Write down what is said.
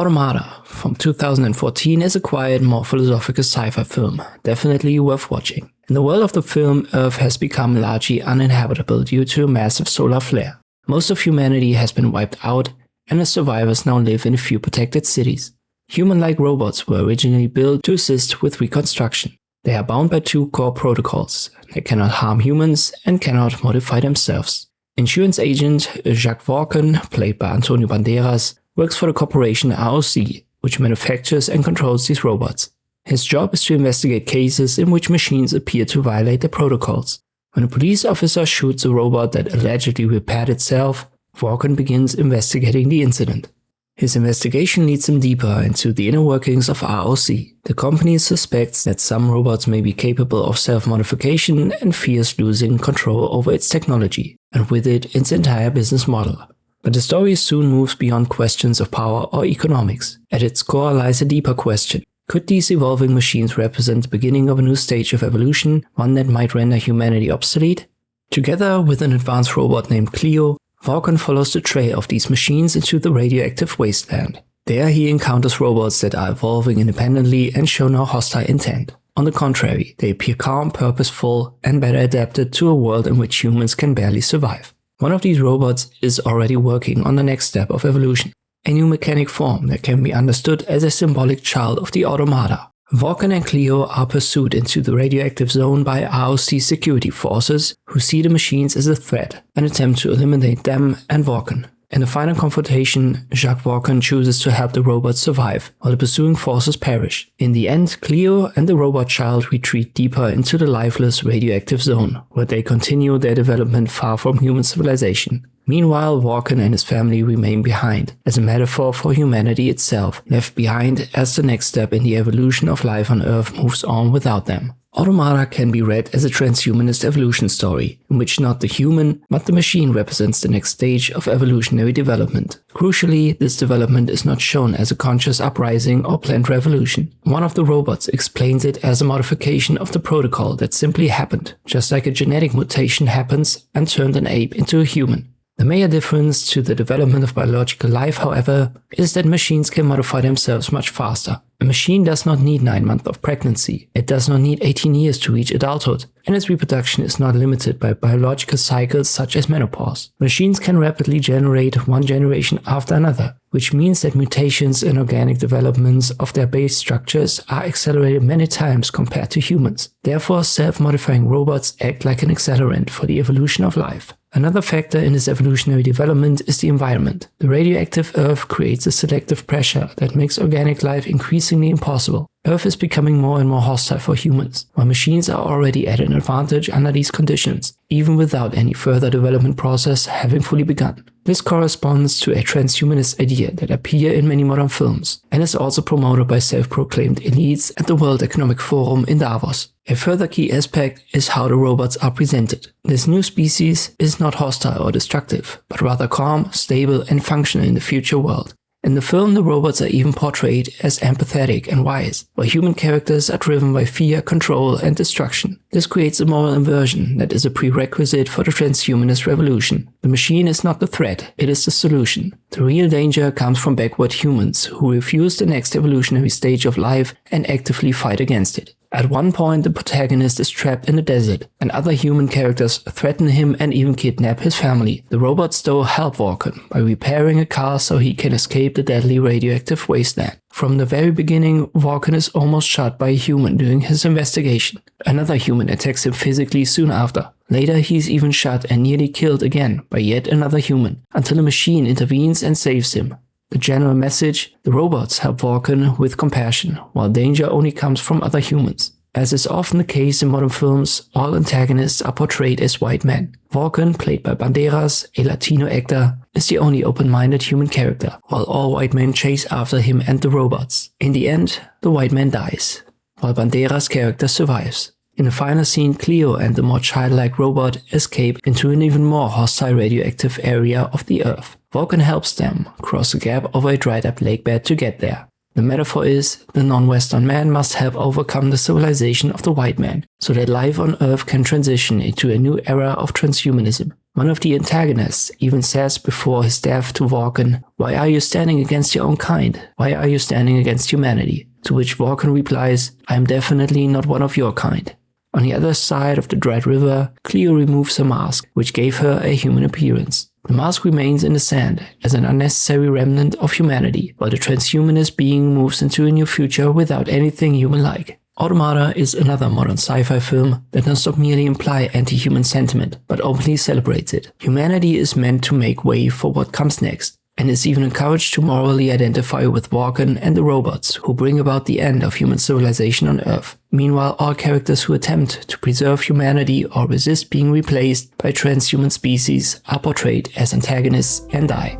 Automata from 2014 is a quiet, more philosophical sci-fi film, definitely worth watching. In the world of the film, Earth has become largely uninhabitable due to a massive solar flare. Most of humanity has been wiped out, and the survivors now live in a few protected cities. Human-like robots were originally built to assist with reconstruction. They are bound by two core protocols. They cannot harm humans and cannot modify themselves. Insurance agent Jacques Walken, played by Antonio Banderas, works for the corporation ROC, which manufactures and controls these robots. His job is to investigate cases in which machines appear to violate the protocols. When a police officer shoots a robot that allegedly repaired itself, Walken begins investigating the incident. His investigation leads him deeper into the inner workings of ROC. The company suspects that some robots may be capable of self-modification and fears losing control over its technology, and with it, its entire business model. But the story soon moves beyond questions of power or economics. At its core lies a deeper question. Could these evolving machines represent the beginning of a new stage of evolution, one that might render humanity obsolete? Together with an advanced robot named Cleo, Walken follows the trail of these machines into the radioactive wasteland. There he encounters robots that are evolving independently and show no hostile intent. On the contrary, they appear calm, purposeful, and better adapted to a world in which humans can barely survive. One of these robots is already working on the next step of evolution, a new mechanic form that can be understood as a symbolic child of the Automata. Walken and Cleo are pursued into the radioactive zone by ROC security forces who see the machines as a threat and attempt to eliminate them and Walken. In the final confrontation, Jacques Walken chooses to help the robots survive while the pursuing forces perish. In the end, Cleo and the robot child retreat deeper into the lifeless radioactive zone, where they continue their development far from human civilization. Meanwhile, Walken and his family remain behind, as a metaphor for humanity itself, left behind as the next step in the evolution of life on Earth moves on without them. Automata can be read as a transhumanist evolution story, in which not the human, but the machine represents the next stage of evolutionary development. Crucially, this development is not shown as a conscious uprising or planned revolution. One of the robots explains it as a modification of the protocol that simply happened, just like a genetic mutation happens and turned an ape into a human. The major difference to the development of biological life, however, is that machines can modify themselves much faster. A machine does not need 9 months of pregnancy, it does not need 18 years to reach adulthood, and its reproduction is not limited by biological cycles such as menopause. Machines can rapidly generate one generation after another, which means that mutations in organic developments of their base structures are accelerated many times compared to humans. Therefore, self-modifying robots act like an accelerant for the evolution of life. Another factor in this evolutionary development is the environment. The radioactive Earth creates a selective pressure that makes organic life increasingly impossible. Earth is becoming more and more hostile for humans, while machines are already at an advantage under these conditions, even without any further development process having fully begun. This corresponds to a transhumanist idea that appears in many modern films, and is also promoted by self-proclaimed elites at the World Economic Forum in Davos. A further key aspect is how the robots are presented. This new species is not hostile or destructive, but rather calm, stable, and functional in the future world. In the film, the robots are even portrayed as empathetic and wise, while human characters are driven by fear, control, and destruction. This creates a moral inversion that is a prerequisite for the transhumanist revolution. The machine is not the threat, it is the solution. The real danger comes from backward humans who refuse the next evolutionary stage of life and actively fight against it. At one point, the protagonist is trapped in the desert, and other human characters threaten him and even kidnap his family. The robots though help Walken by repairing a car so he can escape the deadly radioactive wasteland. From the very beginning, Walken is almost shot by a human during his investigation. Another human attacks him physically soon after. Later, he is even shot and nearly killed again by yet another human, until a machine intervenes and saves him. The general message: the robots help Walken with compassion, while danger only comes from other humans. As is often the case in modern films, all antagonists are portrayed as white men. Walken, played by Banderas, a Latino actor, is the only open-minded human character, while all white men chase after him and the robots. In the end, the white man dies, while Banderas' character survives. In the final scene, Cleo and the more childlike robot escape into an even more hostile radioactive area of the Earth. Walken helps them cross a gap over a dried-up lakebed to get there. The metaphor is, the non-Western man must help overcome the civilization of the white man, so that life on Earth can transition into a new era of transhumanism. One of the antagonists even says before his death to Vulcan, "Why are you standing against your own kind? Why are you standing against humanity?" To which Vulcan replies, "I am definitely not one of your kind." On the other side of the Dread River, Cleo removes her mask, which gave her a human appearance. The mask remains in the sand as an unnecessary remnant of humanity, while the transhumanist being moves into a new future without anything human-like. Automata is another modern sci-fi film that does not merely imply anti-human sentiment, but openly celebrates it. Humanity is meant to make way for what comes next, and is even encouraged to morally identify with Vulcan and the robots who bring about the end of human civilization on Earth. Meanwhile, all characters who attempt to preserve humanity or resist being replaced by transhuman species are portrayed as antagonists and die.